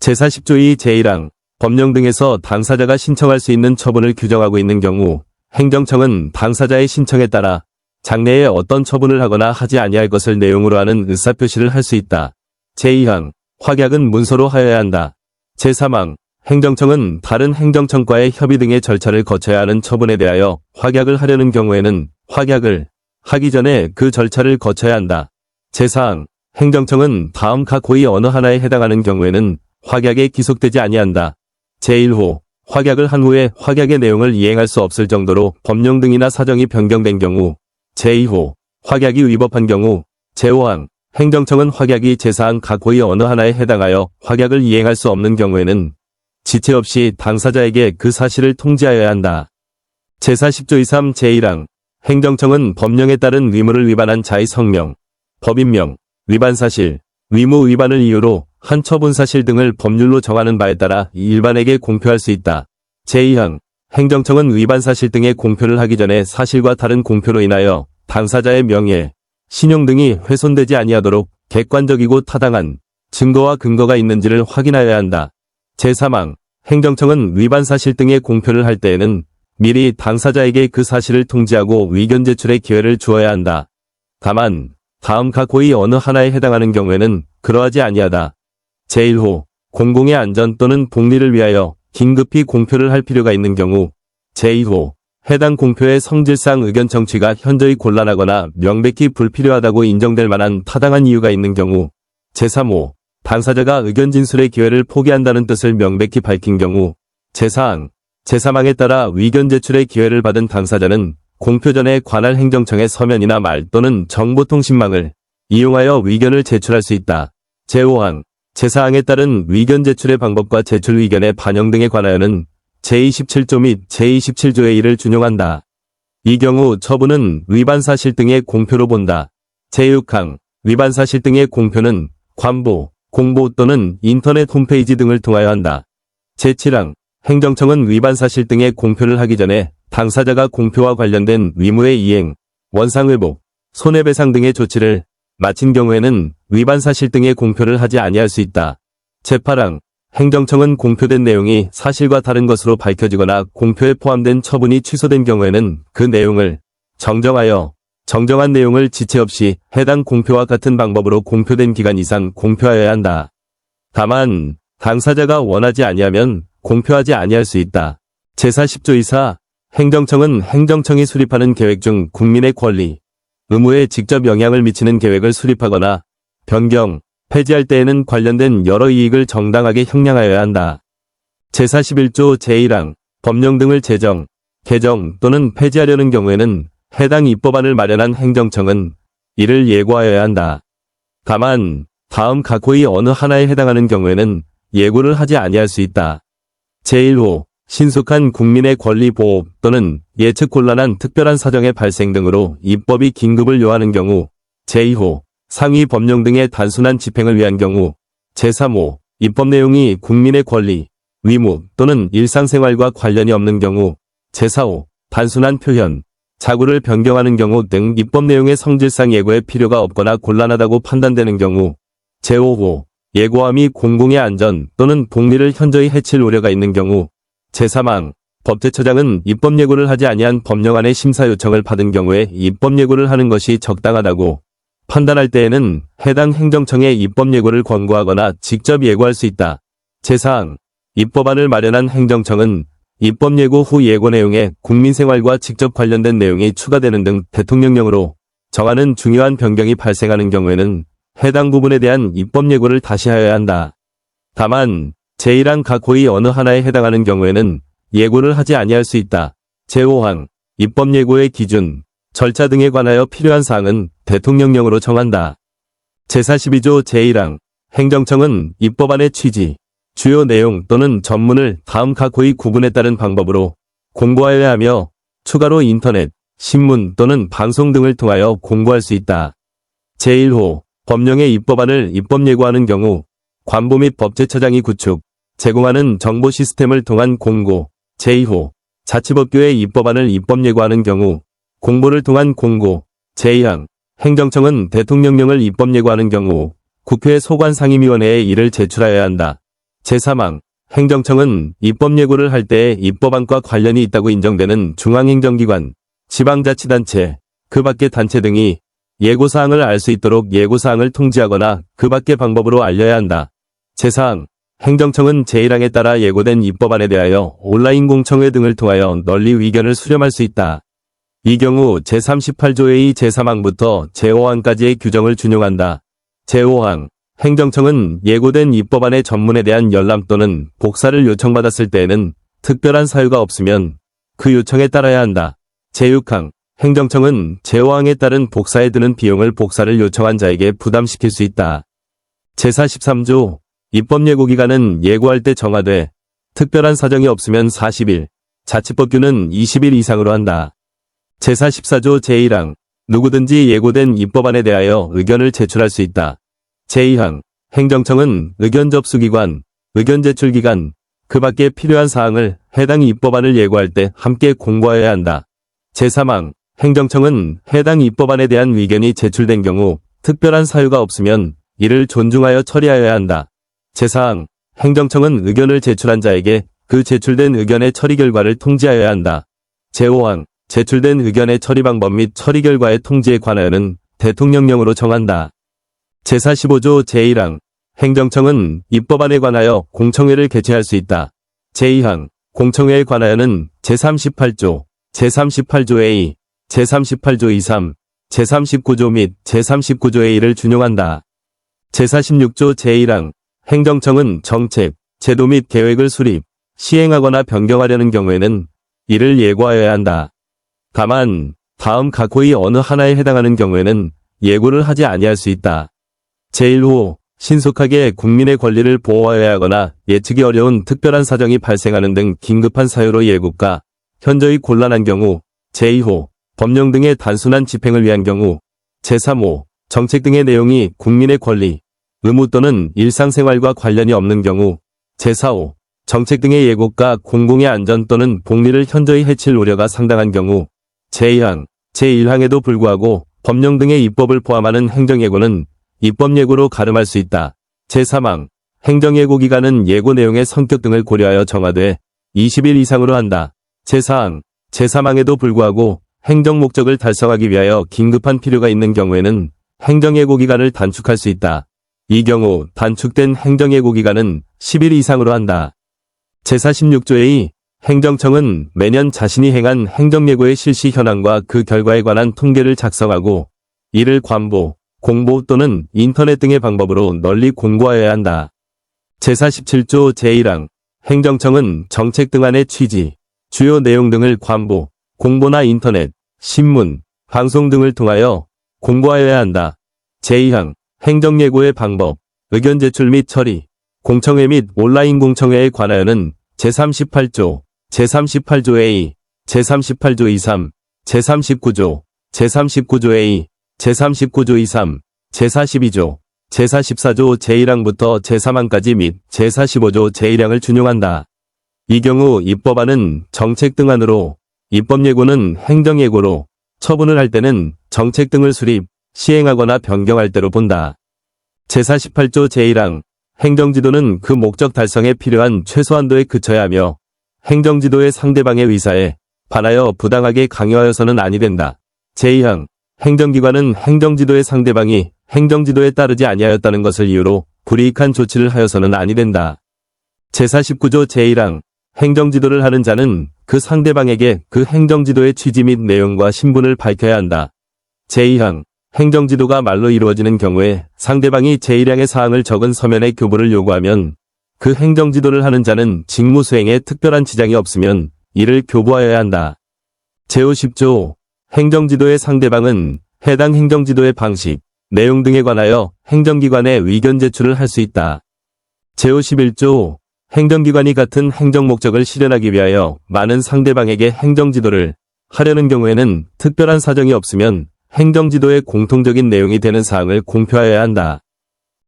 제40조 2 제1항, 법령 등에서 당사자가 신청할 수 있는 처분을 규정하고 있는 경우 행정청은 당사자의 신청에 따라 장래에 어떤 처분을 하거나 하지 아니할 것을 내용으로 하는 의사표시를 할 수 있다. 제2항, 확약은 문서로 하여야 한다. 제3항, 행정청은 다른 행정청과의 협의 등의 절차를 거쳐야 하는 처분에 대하여 확약을 하려는 경우에는 확약을 하기 전에 그 절차를 거쳐야 한다. 제4항, 행정청은 다음 각 고의 어느 하나에 해당하는 경우에는 확약에 기속되지 아니한다. 제1호, 확약을 한 후에 확약의 내용을 이행할 수 없을 정도로 법령 등이나 사정이 변경된 경우. 제2호, 확약이 위법한 경우. 제5항, 행정청은 확약이 제4항 각 고의 어느 하나에 해당하여 확약을 이행할 수 없는 경우에는 지체 없이 당사자에게 그 사실을 통지하여야 한다. 제40조 2.3 제1항, 행정청은 법령에 따른 의무를 위반한 자의 성명, 법인명, 위반 사실, 위무 위반을 이유로 한 처분 사실 등을 법률로 정하는 바에 따라 일반에게 공표할 수 있다. 제2항, 행정청은 위반 사실 등의 공표를 하기 전에 사실과 다른 공표로 인하여 당사자의 명예, 신용 등이 훼손되지 아니하도록 객관적이고 타당한 증거와 근거가 있는지를 확인하여야 한다. 제3항, 행정청은 위반 사실 등의 공표를 할 때에는 미리 당사자에게 그 사실을 통지하고 의견 제출의 기회를 주어야 한다. 다만 다음 각 고의 어느 하나에 해당하는 경우에는 그러하지 아니하다. 제1호, 공공의 안전 또는 복리를 위하여 긴급히 공표를 할 필요가 있는 경우. 제2호, 해당 공표의 성질상 의견 청취가 현저히 곤란하거나 명백히 불필요하다고 인정될 만한 타당한 이유가 있는 경우. 제3호, 당사자가 의견 진술의 기회를 포기한다는 뜻을 명백히 밝힌 경우. 제4항, 제3항에 따라 의견 제출의 기회를 받은 당사자는 공표 전에 관할 행정청의 서면이나 말 또는 정보통신망을 이용하여 의견을 제출할 수 있다. 제5항, 제4항에 따른 의견 제출의 방법과 제출 의견의 반영 등에 관하여는 제27조 및 제27조의 1을 준용한다. 이 경우 처분은 위반 사실 등의 공표로 본다. 제6항, 위반 사실 등의 공표는 관보, 공보 또는 인터넷 홈페이지 등을 통하여 한다. 제7항, 행정청은 위반 사실 등의 공표를 하기 전에 당사자가 공표와 관련된 의무의 이행, 원상회복, 손해배상 등의 조치를 마친 경우에는 위반 사실 등의 공표를 하지 아니할 수 있다. 제8항, 행정청은 공표된 내용이 사실과 다른 것으로 밝혀지거나 공표에 포함된 처분이 취소된 경우에는 그 내용을 정정하여 정정한 내용을 지체 없이 해당 공표와 같은 방법으로 공표된 기간 이상 공표하여야 한다. 다만 당사자가 원하지 아니하면 공표하지 아니할 수 있다. 제40조 2사 행정청은 행정청이 수립하는 계획 중 국민의 권리, 의무에 직접 영향을 미치는 계획을 수립하거나 변경, 폐지할 때에는 관련된 여러 이익을 정당하게 형량하여야 한다. 제41조 제1항 법령 등을 제정, 개정 또는 폐지하려는 경우에는 해당 입법안을 마련한 행정청은 이를 예고하여야 한다. 다만 다음 각호의 어느 하나에 해당하는 경우에는 예고를 하지 아니할 수 있다. 제1호 신속한 국민의 권리 보호 또는 예측 곤란한 특별한 사정의 발생 등으로 입법이 긴급을 요하는 경우, 제2호 상위 법령 등의 단순한 집행을 위한 경우, 제3호 입법 내용이 국민의 권리, 의무 또는 일상생활과 관련이 없는 경우, 제4호 단순한 표현, 자구를 변경하는 경우 등 입법 내용의 성질상 예고의 필요가 없거나 곤란하다고 판단되는 경우, 제5호 예고함이 공공의 안전 또는 복리를 현저히 해칠 우려가 있는 경우, 제3항 법제처장은 입법 예고를 하지 아니한 법령안의 심사 요청을 받은 경우에 입법 예고를 하는 것이 적당하다고 판단할 때에는 해당 행정청에 입법 예고를 권고하거나 직접 예고할 수 있다. 제4항 입법안을 마련한 행정청은 입법 예고 후 예고 내용에 국민생활과 직접 관련된 내용이 추가되는 등 대통령령으로 정하는 중요한 변경이 발생하는 경우에는 해당 부분에 대한 입법 예고를 다시 하여야 한다. 다만 제1항 각 호의 어느 하나에 해당하는 경우에는 예고를 하지 아니할 수 있다. 제5항 입법 예고의 기준, 절차 등에 관하여 필요한 사항은 대통령령으로 정한다. 제42조 제1항 행정청은 입법안의 취지, 주요 내용 또는 전문을 다음 각 호의 구분에 따른 방법으로 공고하여야 하며 추가로 인터넷, 신문 또는 방송 등을 통하여 공고할 수 있다. 제1호 법령의 입법안을 입법 예고하는 경우 관보 및 법제처장이 구축, 제공하는 정보 시스템을 통한 공고, 제2호 자치법규의 입법안을 입법 예고하는 경우 공보를 통한 공고, 제2항 행정청은 대통령령을 입법 예고하는 경우 국회 소관상임위원회에 이를 제출하여야 한다. 제3항 행정청은 입법 예고를 할 때에 입법안과 관련이 있다고 인정되는 중앙행정기관, 지방자치단체, 그 밖의 단체 등이 예고사항을 알 수 있도록 예고사항을 통지하거나 그 밖의 방법으로 알려야 한다. 제4항 행정청은 제1항에 따라 예고된 입법안에 대하여 온라인 공청회 등을 통하여 널리 의견을 수렴할 수 있다. 이 경우 제38조의 제3항부터 제5항까지의 규정을 준용한다. 제5항 행정청은 예고된 입법안의 전문에 대한 열람 또는 복사를 요청받았을 때에는 특별한 사유가 없으면 그 요청에 따라야 한다. 제6항 행정청은 제5항에 따른 복사에 드는 비용을 복사를 요청한 자에게 부담시킬 수 있다. 제43조 입법 예고 기간은 예고할 때 정하되 특별한 사정이 없으면 40일, 자치법규는 20일 이상으로 한다. 제44조 제1항 누구든지 예고된 입법안에 대하여 의견을 제출할 수 있다. 제2항 행정청은 의견 접수기관, 의견 제출기간, 그 밖에 필요한 사항을 해당 입법안을 예고할 때 함께 공고하여야 한다. 제3항 행정청은 해당 입법안에 대한 의견이 제출된 경우 특별한 사유가 없으면 이를 존중하여 처리하여야 한다. 제4항 행정청은 의견을 제출한 자에게 그 제출된 의견의 처리 결과를 통지하여야 한다. 제5항 제출된 의견의 처리 방법 및 처리 결과의 통지에 관하여는 대통령령으로 정한다. 제45조 제1항 행정청은 입법안에 관하여 공청회를 개최할 수 있다. 제2항 공청회에 관하여는 제38조, 제38조 A, 제38조 23, 제39조 및 제39조 A를 준용한다. 제46조 제1항 행정청은 정책, 제도 및 계획을 수립, 시행하거나 변경하려는 경우에는 이를 예고하여야 한다. 다만 다음 각 호의 어느 하나에 해당하는 경우에는 예고를 하지 아니할 수 있다. 제1호 신속하게 국민의 권리를 보호하여야 하거나 예측이 어려운 특별한 사정이 발생하는 등 긴급한 사유로 예고가 현저히 곤란한 경우, 제2호 법령 등의 단순한 집행을 위한 경우, 제3호 정책 등의 내용이 국민의 권리, 의무 또는 일상생활과 관련이 없는 경우, 제4호 정책 등의 예고가 공공의 안전 또는 복리를 현저히 해칠 우려가 상당한 경우, 제2항, 제1항에도 불구하고 법령 등의 입법을 포함하는 행정예고는 입법예고로 가름할 수 있다. 제3항 행정예고 기간은 예고 내용의 성격 등을 고려하여 정하되 20일 이상으로 한다. 제4항, 제3항에도 불구하고 행정 목적을 달성하기 위하여 긴급한 필요가 있는 경우에는 행정예고 기간을 단축할 수 있다. 이 경우 단축된 행정예고 기간은 10일 이상으로 한다. 제46조의 행정청은 매년 자신이 행한 행정예고의 실시 현황과 그 결과에 관한 통계를 작성하고 이를 관보, 공보 또는 인터넷 등의 방법으로 널리 공고하여야 한다. 제47조 제1항 행정청은 정책 등안의 취지, 주요 내용 등을 관보, 공보나 인터넷, 신문, 방송 등을 통하여 공고하여야 한다. 제2항 행정예고의 방법, 의견 제출 및 처리, 공청회 및 온라인 공청회에 관하여는 제38조, 제38조 A, 제38조 23, 제39조, 제39조 A, 제39조 23, 제42조, 제44조 제1항부터 제3항까지 및 제45조 제1항을 준용한다. 이 경우 입법안은 정책 등안으로, 입법예고는 행정예고로, 처분을 할 때는 정책 등을 수립, 시행하거나 변경할 때로 본다. 제48조 제1항 행정지도는 그 목적 달성에 필요한 최소한도에 그쳐야 하며 행정지도의 상대방의 의사에 반하여 부당하게 강요하여서는 아니 된다. 제2항 행정기관은 행정지도의 상대방이 행정지도에 따르지 아니하였다는 것을 이유로 불이익한 조치를 하여서는 아니 된다. 제49조 제1항 행정지도를 하는 자는 그 상대방에게 그 행정지도의 취지 및 내용과 신분을 밝혀야 한다. 제2항 행정지도가 말로 이루어지는 경우에 상대방이 제1항의 사항을 적은 서면의 교부를 요구하면 그 행정지도를 하는 자는 직무 수행에 특별한 지장이 없으면 이를 교부하여야 한다. 제50조 행정지도의 상대방은 해당 행정지도의 방식, 내용 등에 관하여 행정기관에 의견 제출을 할 수 있다. 제51조 행정기관이 같은 행정 목적을 실현하기 위하여 많은 상대방에게 행정지도를 하려는 경우에는 특별한 사정이 없으면 행정지도의 공통적인 내용이 되는 사항을 공표하여야 한다.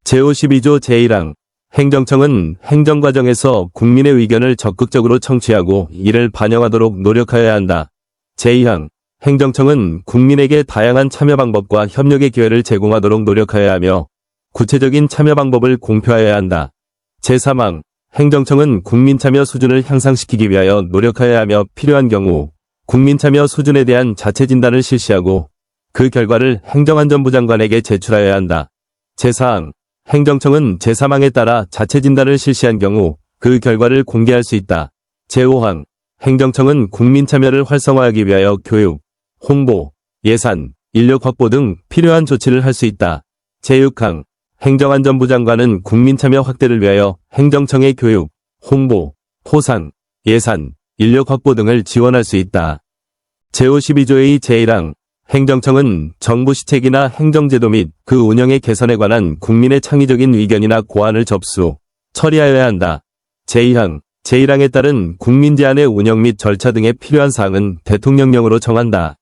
제52조 제1항 행정청은 행정과정에서 국민의 의견을 적극적으로 청취하고 이를 반영하도록 노력하여야 한다. 제2항 행정청은 국민에게 다양한 참여 방법과 협력의 기회를 제공하도록 노력하여야 하며 구체적인 참여 방법을 공표하여야 한다. 제3항 행정청은 국민 참여 수준을 향상시키기 위하여 노력하여야 하며 필요한 경우 국민 참여 수준에 대한 자체 진단을 실시하고 그 결과를 행정안전부 장관에게 제출하여야 한다. 제4항 행정청은 제3항에 따라 자체 진단을 실시한 경우 그 결과를 공개할 수 있다. 제5항 행정청은 국민 참여를 활성화하기 위하여 교육, 홍보, 예산, 인력 확보 등 필요한 조치를 할 수 있다. 제6항 행정안전부 장관은 국민 참여 확대를 위하여 행정청의 교육, 홍보, 포상, 예산, 인력 확보 등을 지원할 수 있다. 제52조의 제1항 행정청은 정부 시책이나 행정제도 및 그 운영의 개선에 관한 국민의 창의적인 의견이나 고안을 접수, 처리하여야 한다. 제2항 제1항에 따른 국민 제안의 운영 및 절차 등의 필요한 사항은 대통령령으로 정한다.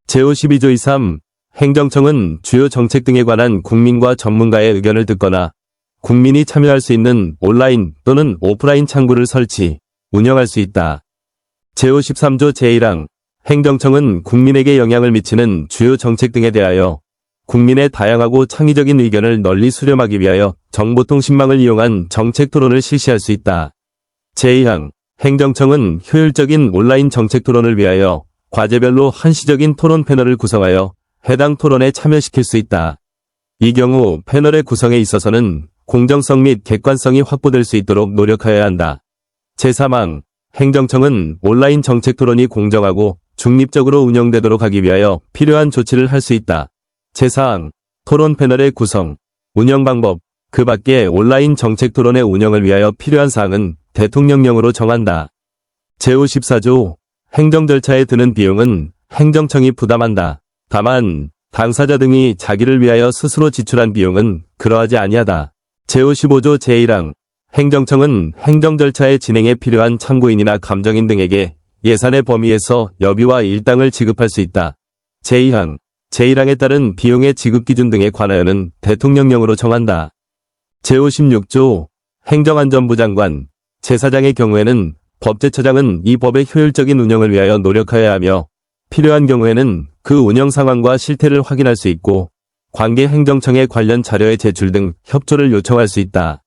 제52조 23 행정청은 주요 정책 등에 관한 국민과 전문가의 의견을 듣거나 국민이 참여할 수 있는 온라인 또는 오프라인 창구를 설치, 운영할 수 있다. 제53조 제1항 행정청은 국민에게 영향을 미치는 주요 정책 등에 대하여 국민의 다양하고 창의적인 의견을 널리 수렴하기 위하여 정보통신망을 이용한 정책 토론을 실시할 수 있다. 제2항 행정청은 효율적인 온라인 정책 토론을 위하여 과제별로 한시적인 토론 패널을 구성하여 해당 토론에 참여시킬 수 있다. 이 경우 패널의 구성에 있어서는 공정성 및 객관성이 확보될 수 있도록 노력하여야 한다. 제3항 행정청은 온라인 정책 토론이 공정하고 중립적으로 운영되도록 하기 위하여 필요한 조치를 할 수 있다. 제4항 토론 패널의 구성, 운영 방법, 그 밖에 온라인 정책 토론의 운영을 위하여 필요한 사항은 대통령령으로 정한다. 제54조 행정 절차에 드는 비용은 행정청이 부담한다. 다만 당사자 등이 자기를 위하여 스스로 지출한 비용은 그러하지 아니하다. 제55조 제1항 행정청은 행정 절차의 진행에 필요한 참고인이나 감정인 등에게 예산의 범위에서 여비와 일당을 지급할 수 있다. 제2항 제1항에 따른 비용의 지급 기준 등에 관하여는 대통령령으로 정한다. 제56조 행정안전부 장관, 제사장의 경우에는 법제처장은 이 법의 효율적인 운영을 위하여 노력하여야 하며 필요한 경우에는 그 운영 상황과 실태를 확인할 수 있고 관계 행정청에 관련 자료의 제출 등 협조를 요청할 수 있다.